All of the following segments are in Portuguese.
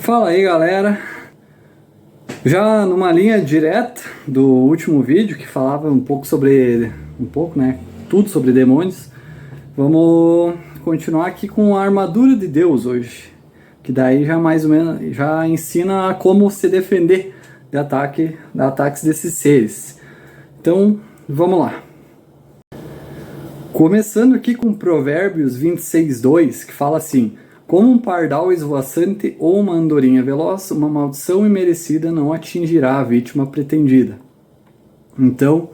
Fala aí, galera. Já numa linha direta do último vídeo que falava tudo sobre demônios, vamos continuar aqui com a armadura de Deus hoje, que daí já mais ou menos já ensina como se defender de ataques desses seres. Então, vamos lá. Começando aqui com Provérbios 26:2, que fala assim: como um pardal esvoaçante ou uma andorinha veloz, uma maldição imerecida não atingirá a vítima pretendida. Então,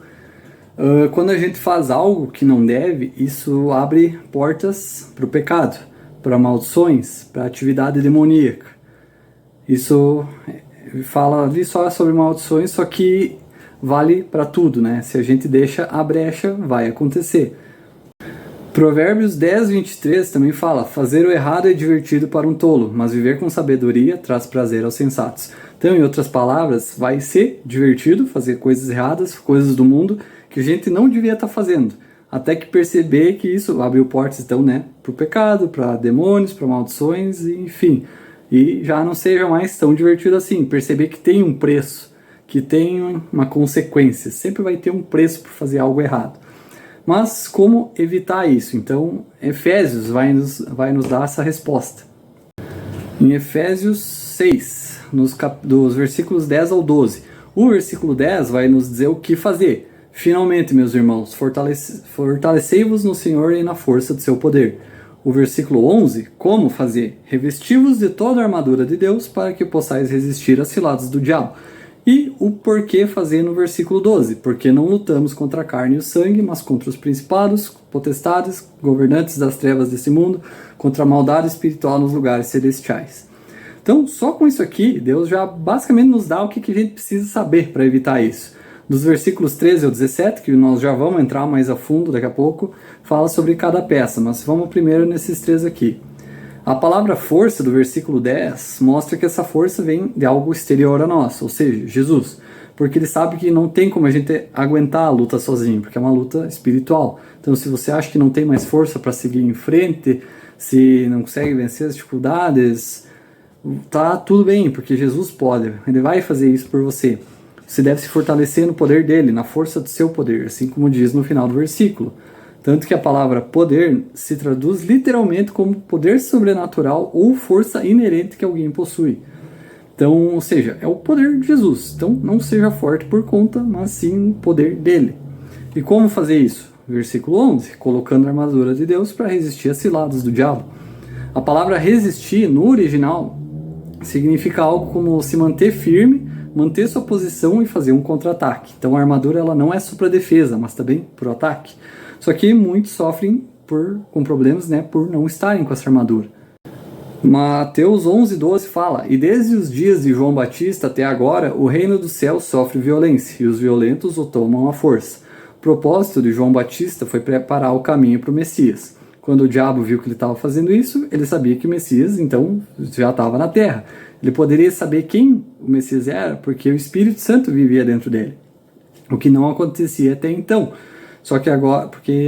quando a gente faz algo que não deve, isso abre portas para o pecado, para maldições, para atividade demoníaca. Isso fala ali só sobre maldições, só que vale para tudo, né? Se a gente deixa a brecha, vai acontecer. Provérbios 10:23 também fala: fazer o errado é divertido para um tolo, mas viver com sabedoria traz prazer aos sensatos. Então, em outras palavras, vai ser divertido fazer coisas erradas, coisas do mundo que a gente não devia estar fazendo, até que perceber que isso abriu portas, então, né, para o pecado, para demônios, para maldições, enfim, e já não seja mais tão divertido assim. Perceber que tem um preço, que tem uma consequência, sempre vai ter um preço por fazer algo errado. Mas como evitar isso? Então, Efésios vai nos dar essa resposta. Em Efésios 6, dos versículos 10 ao 12. O versículo 10 vai nos dizer o que fazer. Finalmente, meus irmãos, fortalecei-vos no Senhor e na força do seu poder. O versículo 11, como fazer? Revesti-vos de toda a armadura de Deus para que possais resistir às ciladas do diabo. E o porquê fazer no versículo 12, porque não lutamos contra a carne e o sangue, mas contra os principados, potestades, governantes das trevas desse mundo, contra a maldade espiritual nos lugares celestiais. Então, só com isso aqui, Deus já basicamente nos dá o que a gente precisa saber para evitar isso. Dos versículos 13 ao 17, que nós já vamos entrar mais a fundo daqui a pouco, fala sobre cada peça, mas vamos primeiro nesses três aqui. A palavra força do versículo 10 mostra que essa força vem de algo exterior a nós, ou seja, Jesus, porque ele sabe que não tem como a gente aguentar a luta sozinho, porque é uma luta espiritual. Então, se você acha que não tem mais força para seguir em frente, se não consegue vencer as dificuldades, tá tudo bem, porque Jesus pode, ele vai fazer isso por você. Você deve se fortalecer no poder dele, na força do seu poder, assim como diz no final do versículo. Tanto que a palavra poder se traduz literalmente como poder sobrenatural ou força inerente que alguém possui. Então, ou seja, é o poder de Jesus. Então, não seja forte por conta, mas sim o poder dele. E como fazer isso? Versículo 11, colocando a armadura de Deus para resistir às ciladas do diabo. A palavra resistir, no original, significa algo como se manter firme, manter sua posição e fazer um contra-ataque. Então, a armadura ela não é só para defesa, mas também para o ataque. Só que muitos sofrem com problemas, né, por não estarem com essa armadura. Mateus 11:12 fala: e desde os dias de João Batista até agora, o reino dos céus sofre violência, e os violentos o tomam à força. O propósito de João Batista foi preparar o caminho para o Messias. Quando o diabo viu que ele estava fazendo isso, ele sabia que o Messias, então, já estava na terra. Ele poderia saber quem o Messias era, porque o Espírito Santo vivia dentro dele. O que não acontecia até então. Só que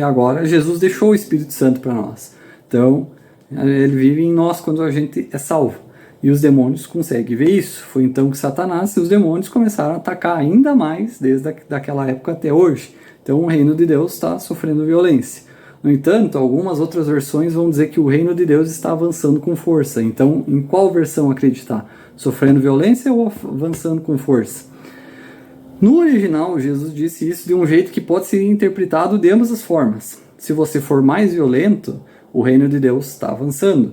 agora Jesus deixou o Espírito Santo para nós. Então, ele vive em nós quando a gente é salvo. E os demônios conseguem ver isso. Foi então que Satanás e os demônios começaram a atacar ainda mais desde aquela época até hoje. Então, o reino de Deus está sofrendo violência. No entanto, algumas outras versões vão dizer que o reino de Deus está avançando com força. Então, em qual versão acreditar? Sofrendo violência ou avançando com força? No original, Jesus disse isso de um jeito que pode ser interpretado de ambas as formas. Se você for mais violento, o reino de Deus está avançando.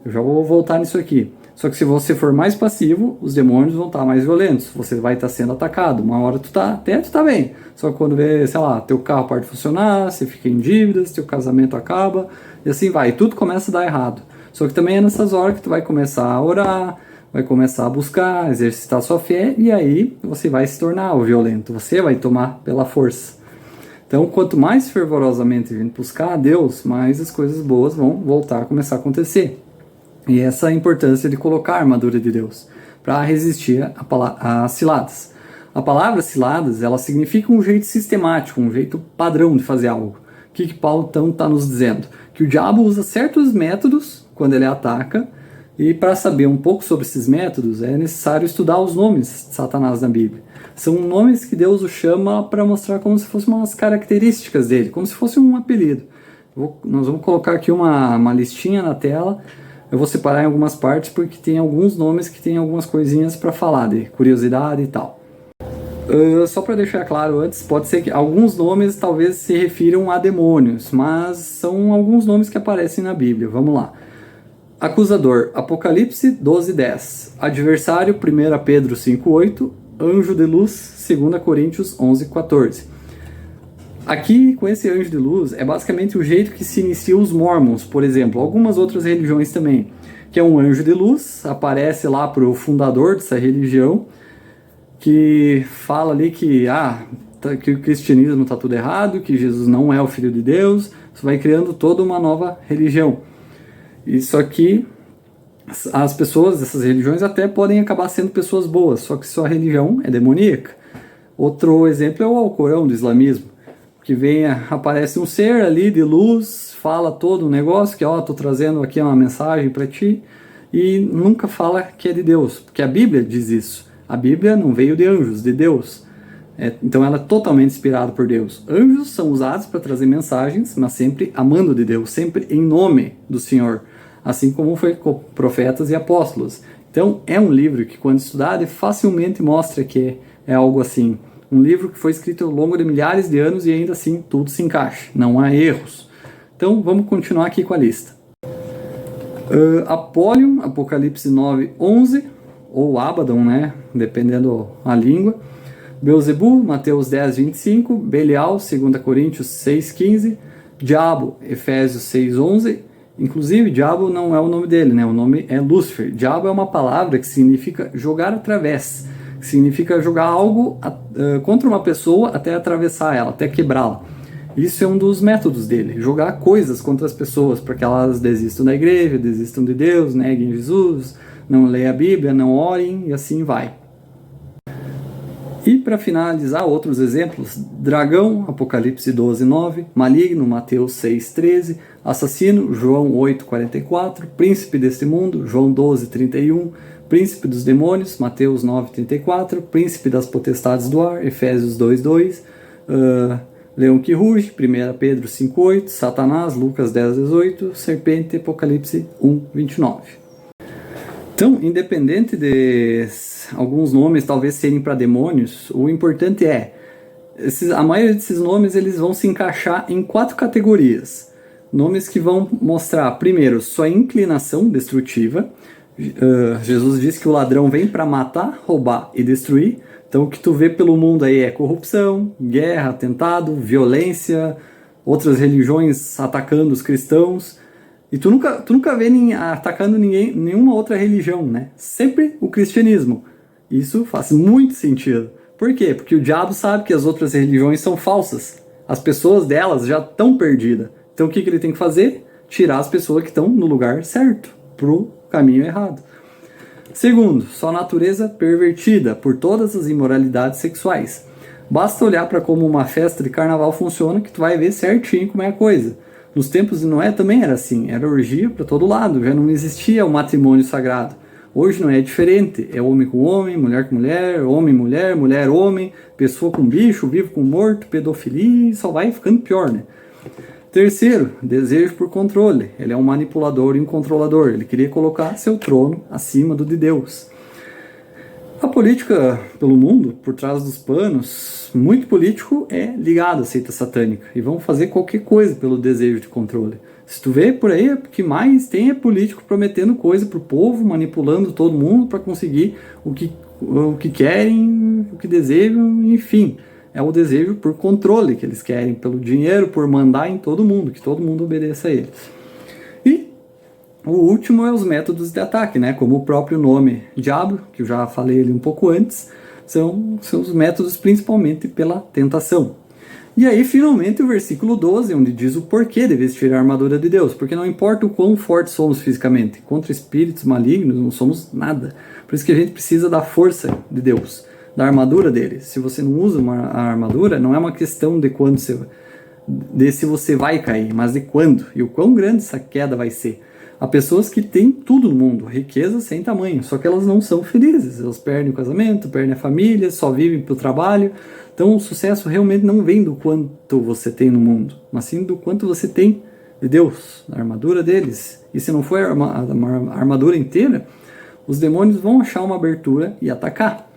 Eu já vou voltar nisso aqui. Só que se você for mais passivo, os demônios vão estar mais violentos. Você vai estar sendo atacado. Uma hora tu tá bem. Só que quando vê, sei lá, teu carro para de funcionar, você fica em dívidas, teu casamento acaba, e assim vai. Tudo começa a dar errado. Só que também é nessas horas que tu vai começar a orar, vai começar a buscar, exercitar sua fé, e aí você vai se tornar o violento, você vai tomar pela força. Então, quanto mais fervorosamente a gente buscar a Deus, mais as coisas boas vão voltar a começar a acontecer. E essa é a importância de colocar a armadura de Deus, para resistir às ciladas. A palavra ciladas, ela significa um jeito sistemático, um jeito padrão de fazer algo. O que Paulo então está nos dizendo? Que o diabo usa certos métodos, quando ele ataca, E para saber um pouco sobre esses métodos, é necessário estudar os nomes de Satanás na Bíblia. São nomes que Deus o chama para mostrar como se fossem umas características dele, como se fosse um apelido. Nós vamos colocar aqui uma listinha na tela. Eu vou separar em algumas partes porque tem alguns nomes que tem algumas coisinhas para falar, de curiosidade e tal. Só para deixar claro antes, pode ser que alguns nomes talvez se refiram a demônios, mas são alguns nomes que aparecem na Bíblia. Vamos lá. Acusador, Apocalipse 12:10. Adversário, 1 Pedro 5:8. Anjo de luz, 2 Coríntios 11:14. Aqui, com esse anjo de luz, é basicamente o jeito que se inicia os mormons, por exemplo, algumas outras religiões também, que é um anjo de luz, aparece lá para o fundador dessa religião, que fala ali que o cristianismo está tudo errado, que Jesus não é o Filho de Deus, isso vai criando toda uma nova religião. Isso aqui, as pessoas dessas religiões até podem acabar sendo pessoas boas, só que sua religião é demoníaca. Outro exemplo é o Alcorão do islamismo, que aparece um ser ali de luz, fala todo um negócio, que tô trazendo aqui uma mensagem para ti, e nunca fala que é de Deus, porque a Bíblia diz isso. A Bíblia não veio de anjos, de Deus. Então ela é totalmente inspirada por Deus. Anjos são usados para trazer mensagens, mas sempre amando de Deus, sempre em nome do Senhor, assim como foi com profetas e apóstolos. Então é um livro que, quando estudado, facilmente mostra que é algo assim. Um livro que foi escrito ao longo de milhares de anos e ainda assim tudo se encaixa, não há erros. Então vamos continuar aqui com a lista. Apollyon, Apocalipse 9:11, ou Abaddon, né? Dependendo a língua. Beelzebul, Mateus 10:25. Belial, 2 Coríntios 6:15. Diabo, Efésios 6:11. Inclusive, diabo não é o nome dele, né? O nome é Lúcifer. Diabo é uma palavra que significa jogar através, que significa jogar algo contra uma pessoa até atravessar ela, até quebrá-la. Isso é um dos métodos dele, jogar coisas contra as pessoas para que elas desistam da igreja, desistam de Deus, neguem Jesus, não leiam a Bíblia, não orem e assim vai. E para finalizar, outros exemplos: dragão, Apocalipse 12:9, maligno, Mateus 6:13, assassino, João 8:44, príncipe deste mundo, João 12:31, príncipe dos demônios, Mateus 9:34, príncipe das potestades do ar, Efésios 2:2, leão que ruge, 1 Pedro 5:8, Satanás, Lucas 10:18, serpente, Apocalipse 1:29. Então, independente de alguns nomes talvez serem para demônios, o importante a maioria desses nomes eles vão se encaixar em 4 categorias. Nomes que vão mostrar, primeiro, sua inclinação destrutiva. Jesus disse que o ladrão vem para matar, roubar e destruir. Então o que tu vê pelo mundo aí é corrupção, guerra, atentado, violência, outras religiões atacando os cristãos. E tu nunca vê atacando nenhuma outra religião, né? Sempre o cristianismo. Isso faz muito sentido. Por quê? Porque o diabo sabe que as outras religiões são falsas. As pessoas delas já estão perdidas. Então o que ele tem que fazer? Tirar as pessoas que estão no lugar certo, pro caminho errado. Segundo, sua natureza pervertida por todas as imoralidades sexuais. Basta olhar para como uma festa de carnaval funciona que tu vai ver certinho como é a coisa. Nos tempos de Noé também era assim, era orgia para todo lado, já não existia o matrimônio sagrado. Hoje não é diferente, é homem com homem, mulher com mulher, mulher, mulher homem, pessoa com bicho, vivo com morto, pedofilia, e só vai ficando pior, né? Terceiro, desejo por controle. Ele é um manipulador e um controlador. Ele queria colocar seu trono acima do de Deus. A política pelo mundo, por trás dos panos, muito político é ligado à seita satânica. E vão fazer qualquer coisa pelo desejo de controle. Se tu vê por aí, o que mais tem é político prometendo coisa pro povo, manipulando todo mundo para conseguir o que querem, o que desejam, enfim. É o desejo por controle que eles querem, pelo dinheiro, por mandar em todo mundo, que todo mundo obedeça a eles. E o último é os métodos de ataque, né? Como o próprio nome, diabo, que eu já falei ali um pouco antes, são os métodos principalmente pela tentação. E aí, finalmente, o versículo 12, onde diz o porquê de vestir a armadura de Deus. Porque não importa o quão fortes somos fisicamente, contra espíritos malignos não somos nada. Por isso que a gente precisa da força de Deus, da armadura dele. Se você não usa a armadura, não é uma questão de quando se você vai cair, mas de quando e o quão grande essa queda vai ser. Há pessoas que têm tudo no mundo, riqueza sem tamanho, só que elas não são felizes. Elas perdem o casamento, perdem a família, só vivem para o trabalho. Então o sucesso realmente não vem do quanto você tem no mundo, mas sim do quanto você tem de Deus, a armadura deles. E se não for a armadura inteira, os demônios vão achar uma abertura e atacar.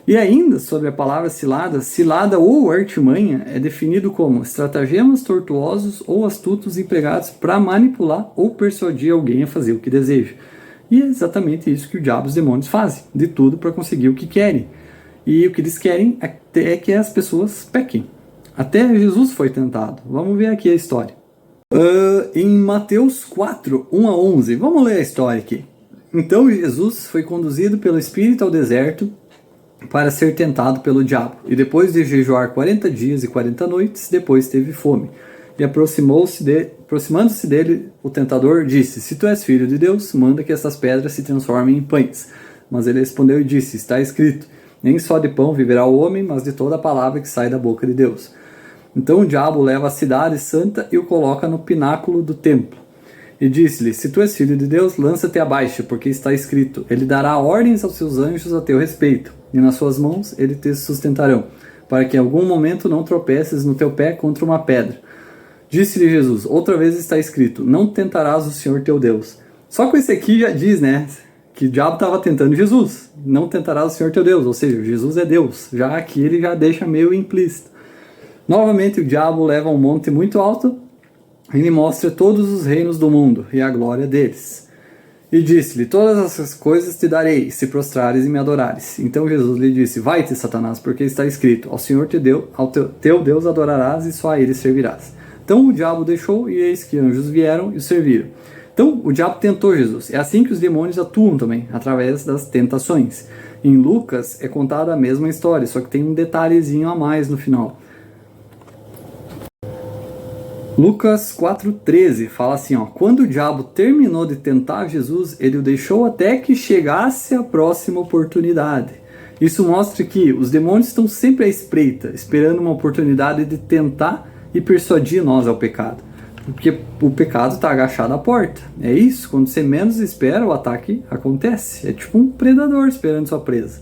E ainda, sobre a palavra cilada, cilada ou artimanha é definido como estratagemas tortuosos ou astutos empregados para manipular ou persuadir alguém a fazer o que deseja. E é exatamente isso que o diabo e os demônios fazem, de tudo para conseguir o que querem. E o que eles querem é que as pessoas pequem. Até Jesus foi tentado. Vamos ver aqui a história. Em Mateus 4, 1 a 11, vamos ler a história aqui. Então Jesus foi conduzido pelo Espírito ao deserto para ser tentado pelo diabo. E depois de jejuar 40 dias e 40 noites, depois teve fome. E aproximando-se dele, o tentador disse: Se tu és filho de Deus, manda que essas pedras se transformem em pães. Mas ele respondeu e disse: Está escrito, nem só de pão viverá o homem, mas de toda a palavra que sai da boca de Deus. Então o diabo leva a cidade santa e o coloca no pináculo do templo. E disse-lhe: Se tu és filho de Deus, lança-te abaixo, porque está escrito: Ele dará ordens aos seus anjos a teu respeito, e nas suas mãos eles te sustentarão, para que em algum momento não tropeces no teu pé contra uma pedra. Disse-lhe Jesus: Outra vez está escrito: Não tentarás o Senhor teu Deus. Só com esse aqui já diz, né, que o diabo estava tentando Jesus. Não tentarás o Senhor teu Deus, ou seja, Jesus é Deus. Já aqui ele já deixa meio implícito. Novamente o diabo leva a um monte muito alto, e lhe mostra todos os reinos do mundo e a glória deles. E disse-lhe: Todas essas coisas te darei, se prostrares e me adorares. Então Jesus lhe disse: Vai-te, Satanás, porque está escrito: Ao Senhor teu Deus adorarás e só a ele servirás. Então o diabo deixou, e eis que anjos vieram e o serviram. Então o diabo tentou Jesus. É assim que os demônios atuam também, através das tentações. Em Lucas é contada a mesma história, só que tem um detalhezinho a mais no final. Lucas 4,13 fala assim, ó: Quando o diabo terminou de tentar Jesus, ele o deixou até que chegasse a próxima oportunidade. Isso mostra que os demônios estão sempre à espreita, esperando uma oportunidade de tentar e persuadir nós ao pecado. Porque o pecado está agachado à porta. É isso, quando você menos espera, o ataque acontece. É tipo um predador esperando sua presa.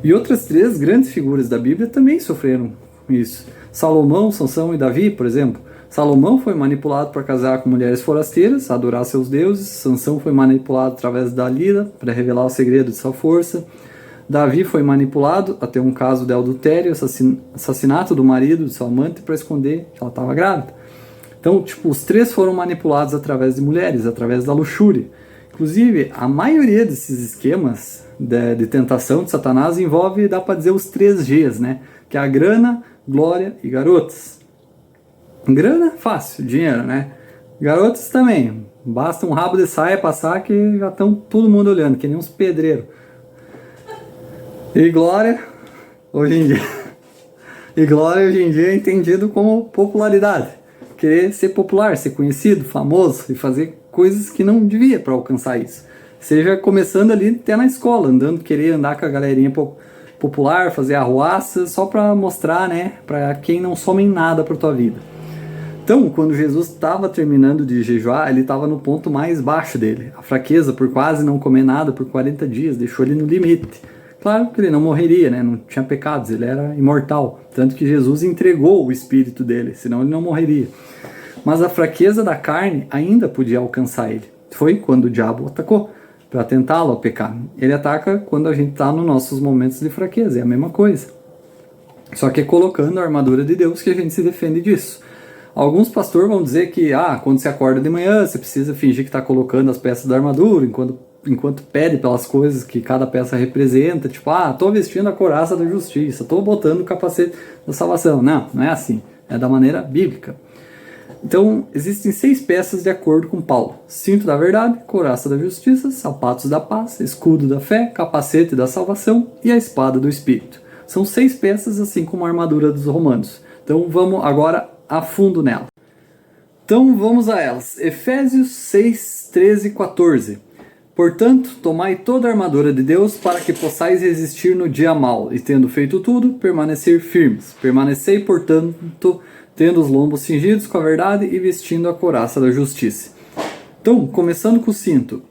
E outras 3 grandes figuras da Bíblia também sofreram isso. Salomão, Sansão e Davi, por exemplo. Salomão foi manipulado para casar com mulheres forasteiras, adorar seus deuses. Sansão foi manipulado através da Dalila para revelar o segredo de sua força. Davi foi manipulado a ter um caso de adultério, assassinato do marido de sua amante para esconder que ela estava grávida. Então, os 3 foram manipulados através de mulheres, através da luxúria. Inclusive, a maioria desses esquemas de tentação de Satanás envolve, dá para dizer, os 3 Gs, né? Que é a grana, glória e garotas. Grana, fácil, dinheiro, né? Garotas também. Basta um rabo de saia passar que já estão todo mundo olhando, que nem uns pedreiros. E glória, hoje em dia. E glória hoje em dia é entendido como popularidade. Querer ser popular, ser conhecido, famoso e fazer coisas que não devia para alcançar isso. Seja começando ali até na escola, querer andar com a galerinha popular, fazer arruaça só para mostrar, né, para quem não some em nada para tua vida. Então, quando Jesus estava terminando de jejuar, ele estava no ponto mais baixo dele. A fraqueza por quase não comer nada por 40 dias deixou ele no limite. Claro que ele não morreria, né? Não tinha pecados, ele era imortal. Tanto que Jesus entregou o espírito dele, senão ele não morreria. Mas a fraqueza da carne ainda podia alcançar ele. Foi quando o diabo atacou para tentá-lo a pecar. Ele ataca quando a gente está nos nossos momentos de fraqueza, é a mesma coisa. Só que é colocando a armadura de Deus que a gente se defende disso. Alguns pastores vão dizer que quando você acorda de manhã, você precisa fingir que está colocando as peças da armadura, enquanto pede pelas coisas que cada peça representa, estou vestindo a couraça da justiça, estou botando o capacete da salvação. Não é assim, é da maneira bíblica. Então, existem 6 peças de acordo com Paulo: cinto da verdade, couraça da justiça, sapatos da paz, escudo da fé, capacete da salvação e a espada do Espírito. São 6 peças, assim como a armadura dos romanos. Então, vamos agora a fundo nela. Então vamos a elas. Efésios 6, 13 e 14. Portanto, tomai toda a armadura de Deus para que possais resistir no dia mau, e tendo feito tudo, permanecer firmes. Permanecei, portanto, tendo os lombos cingidos com a verdade e vestindo a couraça da justiça. Então, começando com o cinto.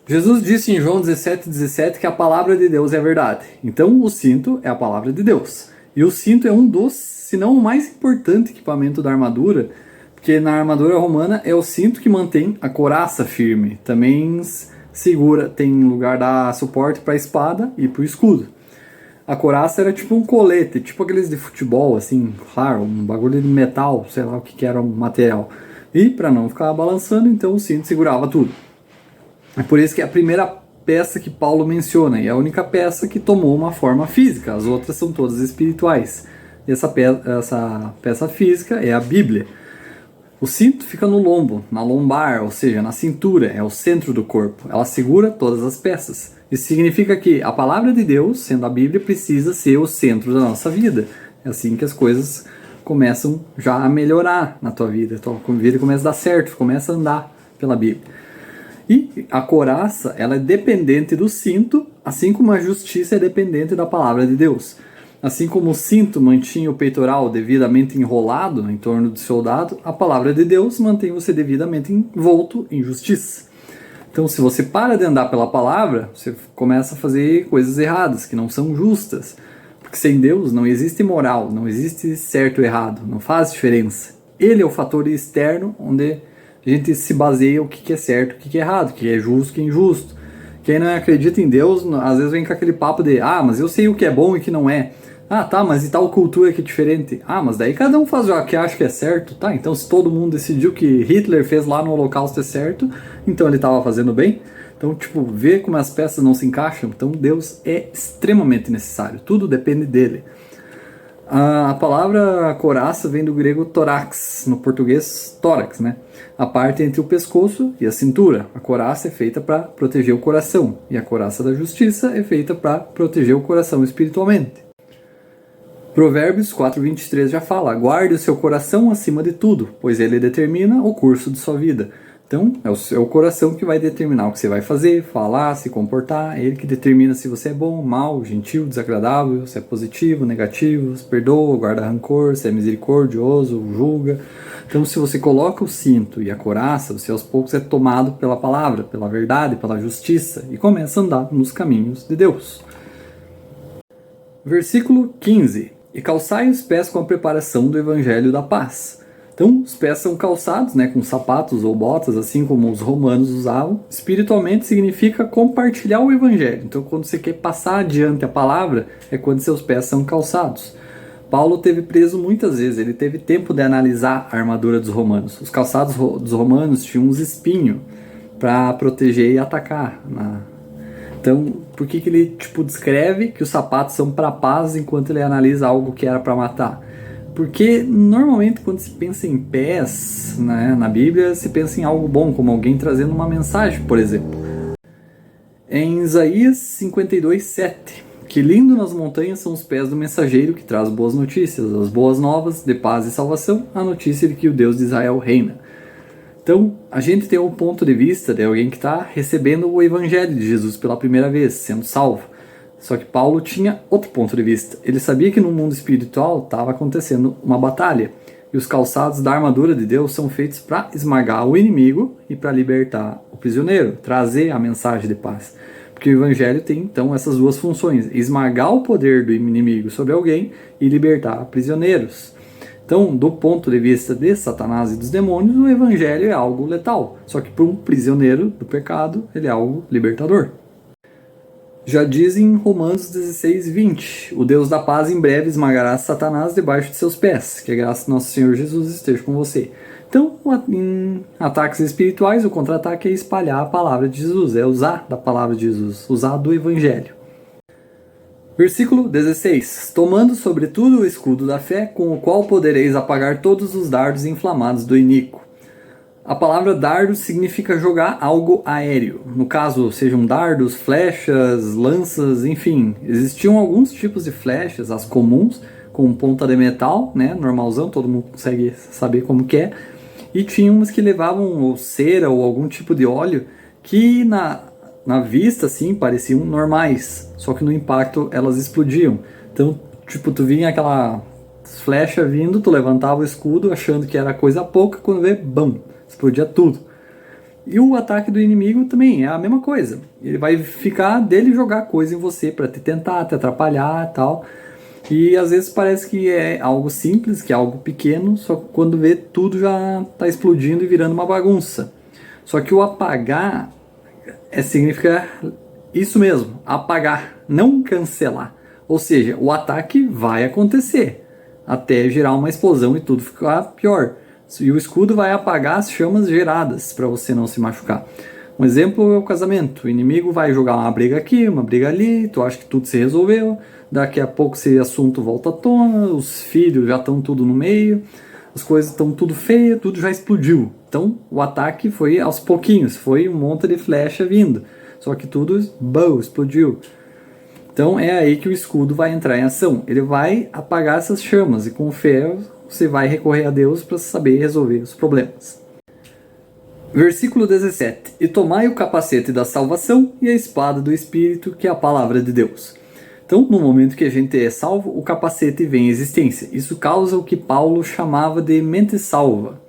Jesus disse em João 17,17 que a palavra de Deus é a verdade. Então, o cinto é a palavra de Deus. E o cinto é um dos, se não o mais importante equipamento da armadura, porque na armadura romana é o cinto que mantém a couraça firme. Também segura, tem lugar dar suporte para a espada e para o escudo. A couraça era tipo um colete, tipo aqueles de futebol, assim, claro, um bagulho de metal, sei lá o que era o material. E para não ficar balançando, então o cinto segurava tudo. É por isso que é a primeira peça que Paulo menciona, e é a única peça que tomou uma forma física, as outras são todas espirituais. E essa peça física é a Bíblia. O cinto fica no lombo, na lombar, ou seja, na cintura, é o centro do corpo. Ela segura todas as peças. Isso significa que a palavra de Deus, sendo a Bíblia, precisa ser o centro da nossa vida. É assim que as coisas começam já a melhorar na tua vida. A tua vida começa a dar certo, começa a andar pela Bíblia. E a couraça, ela é dependente do cinto, assim como a justiça é dependente da palavra de Deus. Assim como o cinto mantinha o peitoral devidamente enrolado em torno do soldado, a palavra de Deus mantém você devidamente envolto em justiça. Então, se você para de andar pela palavra, você começa a fazer coisas erradas, que não são justas. Porque sem Deus não existe moral, não existe certo ou errado, não faz diferença. Ele é o fator externo onde a gente se baseia o que é certo, o que é errado, o que é justo, o que é injusto. Quem não acredita em Deus, às vezes vem com aquele papo de mas eu sei o que é bom e o que não é. Tá, mas e tal cultura que é diferente? Mas daí cada um faz o que acha que é certo, tá? Então se todo mundo decidiu que Hitler fez lá no Holocausto é certo, então ele estava fazendo bem. Então, vê como as peças não se encaixam. Então Deus é extremamente necessário, tudo depende dele. A palavra couraça vem do grego thorax, no português tórax, né? A parte entre o pescoço e a cintura. A couraça é feita para proteger o coração, e a couraça da justiça é feita para proteger o coração espiritualmente. Provérbios 4:23 já fala: guarde o seu coração acima de tudo, pois ele determina o curso de sua vida. Então, é o seu coração que vai determinar o que você vai fazer, falar, se comportar. É ele que determina se você é bom, mal, gentil, desagradável, se é positivo, negativo, se perdoa, guarda rancor, se é misericordioso, julga. Então, se você coloca o cinto e a couraça, você aos poucos é tomado pela palavra, pela verdade, pela justiça e começa a andar nos caminhos de Deus. Versículo 15. E calçai os pés com a preparação do evangelho da paz. Então, os pés são calçados, com sapatos ou botas, assim como os romanos usavam. Espiritualmente significa compartilhar o evangelho. Então, quando você quer passar adiante a palavra, é quando seus pés são calçados. Paulo teve preso muitas vezes, ele teve tempo de analisar a armadura dos romanos. Os calçados dos romanos tinham uns espinhos para proteger e atacar. Então, por que ele descreve que os sapatos são para paz enquanto ele analisa algo que era para matar? Porque normalmente quando se pensa em pés, na Bíblia, se pensa em algo bom, como alguém trazendo uma mensagem, por exemplo. Em Isaías 52:7, que lindo nas montanhas são os pés do mensageiro que traz boas notícias, as boas novas de paz e salvação, a notícia de que o Deus de Israel reina. Então, a gente tem o ponto de vista de alguém que está recebendo o evangelho de Jesus pela primeira vez, sendo salvo. Só que Paulo tinha outro ponto de vista. Ele sabia que no mundo espiritual estava acontecendo uma batalha. E os calçados da armadura de Deus são feitos para esmagar o inimigo e para libertar o prisioneiro, trazer a mensagem de paz. Porque o evangelho tem, então, essas duas funções: esmagar o poder do inimigo sobre alguém e libertar prisioneiros. Então, do ponto de vista de Satanás e dos demônios, o evangelho é algo letal. Só que para um prisioneiro do pecado, ele é algo libertador. Já diz em Romanos 16:20, o Deus da paz em breve esmagará Satanás debaixo de seus pés, que a graça do nosso Senhor Jesus esteja com você. Então, em ataques espirituais, o contra-ataque é espalhar a palavra de Jesus, é usar da palavra de Jesus, usar do evangelho. Versículo 16. Tomando sobretudo o escudo da fé, com o qual podereis apagar todos os dardos inflamados do iníquo. A palavra dardo significa jogar algo aéreo. No caso, sejam dardos, flechas, lanças, enfim. Existiam alguns tipos de flechas, as comuns, com ponta de metal, normalzão, todo mundo consegue saber como que é. E tinha umas que levavam ou cera ou algum tipo de óleo que na vista, assim, pareciam normais, só que no impacto elas explodiam. Então, tu vinha aquela flecha vindo, tu levantava o escudo achando que era coisa pouca, quando vê, bam, explodia tudo. E o ataque do inimigo também é a mesma coisa. Ele vai ficar dele jogar coisa em você para te tentar, te atrapalhar e tal. E às vezes parece que é algo simples, que é algo pequeno, só que quando vê tudo já está explodindo e virando uma bagunça. Só que o apagar significa isso mesmo, apagar, não cancelar. Ou seja, o ataque vai acontecer até gerar uma explosão e tudo ficar pior. E o escudo vai apagar as chamas geradas para você não se machucar. Um exemplo é o casamento. O inimigo vai jogar uma briga aqui, uma briga ali, tu acha que tudo se resolveu, daqui a pouco esse assunto volta à tona, os filhos já estão tudo no meio, as coisas estão tudo feias, tudo já explodiu. Então o ataque foi aos pouquinhos, foi um monte de flecha vindo, só que tudo explodiu. Então é aí que o escudo vai entrar em ação. Ele vai apagar essas chamas e com fé você vai recorrer a Deus para saber resolver os problemas. Versículo 17. E tomai o capacete da salvação e a espada do Espírito, que é a palavra de Deus. Então, no momento que a gente é salvo, o capacete vem em existência. Isso causa o que Paulo chamava de mente salva.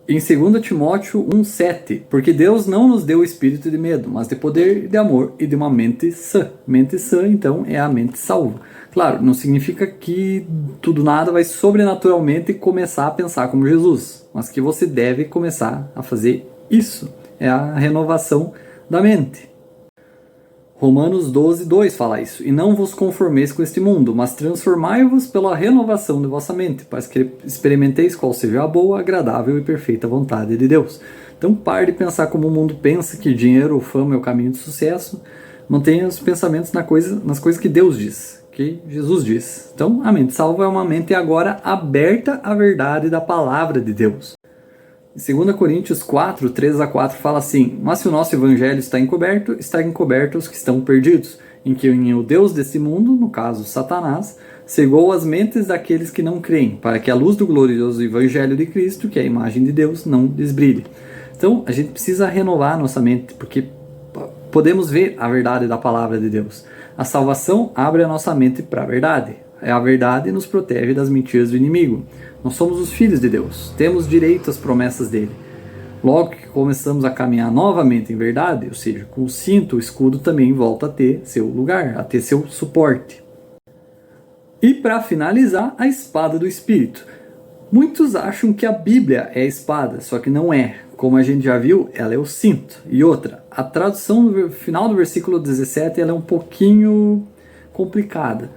Em 2 Timóteo 1,7, porque Deus não nos deu o espírito de medo, mas de poder, de amor e de uma mente sã. Mente sã, então, é a mente salva. Claro, não significa que tudo nada vai sobrenaturalmente começar a pensar como Jesus, mas que você deve começar a fazer isso. É a renovação da mente. Romanos 12:2 fala isso. E não vos conformeis com este mundo, mas transformai-vos pela renovação de vossa mente, para que experimenteis qual seja a boa, agradável e perfeita vontade de Deus. Então pare de pensar como o mundo pensa, que dinheiro ou fama é o caminho do sucesso. Mantenha os pensamentos nas coisas que Deus diz, que Jesus diz. Então a mente salva é uma mente agora aberta à verdade da palavra de Deus. Em 2 Coríntios 4, 3-4 fala assim: mas se o nosso evangelho está encoberto os que estão perdidos, em que o Deus desse mundo, no caso Satanás, cegou as mentes daqueles que não creem, para que a luz do glorioso evangelho de Cristo, que é a imagem de Deus, não desbrilhe. Então a gente precisa renovar a nossa mente, porque podemos ver a verdade da palavra de Deus. A salvação abre a nossa mente para a verdade. A verdade nos protege das mentiras do inimigo. Nós somos os filhos de Deus, temos direito às promessas dele. Logo que começamos a caminhar novamente em verdade, ou seja, com o cinto, o escudo também volta a ter seu lugar, a ter seu suporte. E para finalizar, a espada do Espírito. Muitos acham que a Bíblia é a espada, só que não é. Como a gente já viu, ela é o cinto. E outra, a tradução no final do versículo 17 ela é um pouquinho complicada.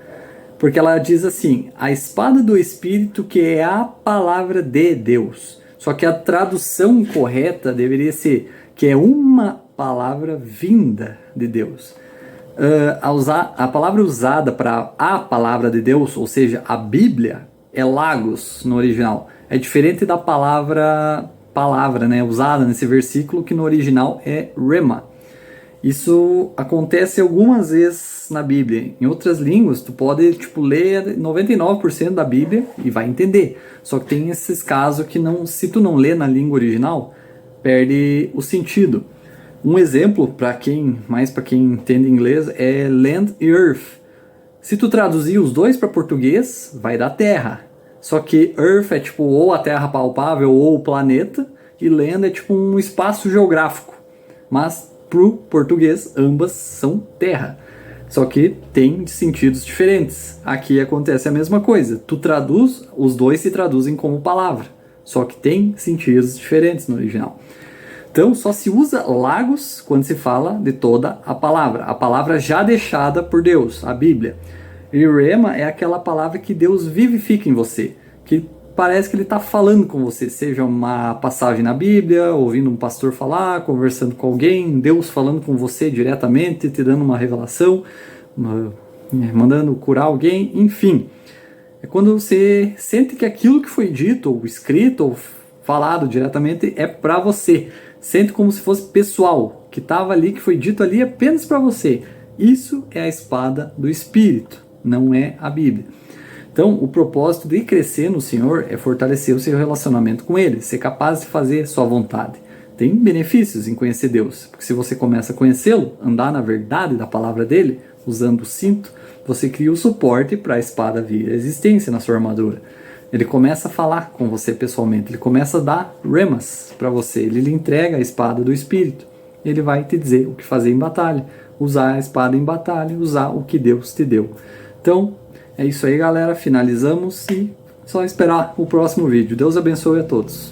Porque ela diz assim, a espada do Espírito, que é a palavra de Deus. Só que a tradução correta deveria ser que é uma palavra vinda de Deus. A palavra usada para a palavra de Deus, ou seja, a Bíblia, é logos no original. É diferente da palavra, né, usada nesse versículo, que no original é rema. Isso acontece algumas vezes na Bíblia. Em outras línguas, tu pode ler 99% da Bíblia e vai entender. Só que tem esses casos que se tu não lê na língua original, perde o sentido. Um exemplo, para quem entende inglês, é land e earth. Se tu traduzir os dois para português, vai dar terra. Só que earth é ou a terra palpável ou o planeta, e land é um espaço geográfico. Mas pro português, ambas são terra. Só que tem sentidos diferentes. Aqui acontece a mesma coisa. Tu traduz, os dois se traduzem como palavra. Só que tem sentidos diferentes no original. Então, só se usa logos quando se fala de toda a palavra já deixada por Deus, a Bíblia. E rema é aquela palavra que Deus vivifica em você, que parece que ele está falando com você, seja uma passagem na Bíblia, ouvindo um pastor falar, conversando com alguém, Deus falando com você diretamente, te dando uma revelação, mandando curar alguém, enfim. É quando você sente que aquilo que foi dito, ou escrito, ou falado diretamente é para você. Sente como se fosse pessoal, que estava ali, que foi dito ali apenas para você. Isso é a espada do Espírito, não é a Bíblia. Então, o propósito de crescer no Senhor é fortalecer o seu relacionamento com Ele, ser capaz de fazer sua vontade. Tem benefícios em conhecer Deus, porque se você começa a conhecê-lo, andar na verdade da palavra dele, usando o cinto, você cria o suporte para a espada vir à existência na sua armadura. Ele começa a falar com você pessoalmente, ele começa a dar remas para você, ele lhe entrega a espada do Espírito. Ele vai te dizer o que fazer em batalha, usar a espada em batalha, usar o que Deus te deu. Então, é isso aí, galera. Finalizamos e só esperar o próximo vídeo. Deus abençoe a todos.